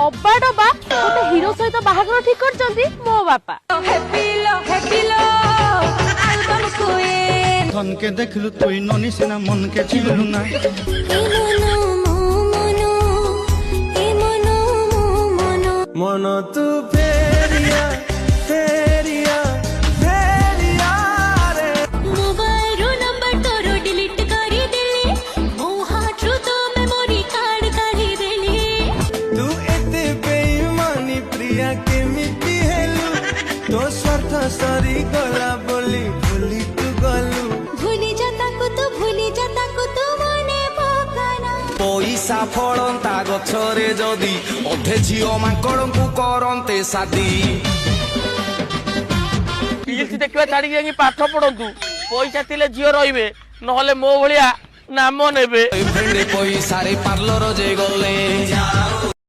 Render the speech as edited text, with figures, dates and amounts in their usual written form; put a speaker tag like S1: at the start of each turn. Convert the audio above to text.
S1: ଅବା ଡବା ଗୋଟେ ହିରୋ ସହିତ ବାହାଘର ଠିକ କରିଛନ୍ତି ମୋ ବାପା।
S2: ধনকে দেখলু তুই ননি সিনা মনকে চিনলু না মন তু ফেরিয়া ফেরিয়া ফেরিয়া রে
S3: মোবাইল নম্বর তোর ডিলিট করি দেলি মো হাটরু তো মেমোরি কার্ড কাঢ়ি দেলি
S2: তু এতে বেইমানি প্রিয়া কেমিতি হেলু তো স্বার্থ সরি গলা বলি ভুলি তু গলু
S3: ভুলি যা তাকু তো মনে পকানা
S4: পইসা ফলন্তা গছরে যদি অধে ঝিও মাଙ୍କড়ଙ୍କୁ କରନ୍ତେ ସାଦି
S5: ରିଲ୍ସ ଦେଖିବା ଛାଡ଼ିକି ଯାଇକି ପାଠ ପଢନ୍ତୁ। ପଇସା ଥିଲେ ଝିଅ ରହିବେ, ନହେଲେ ମୋ ଭଳିଆ ନାମ ନେବେ।
S4: ପଇସାରେ ପାର୍ଲର ଯେ ଗଲେ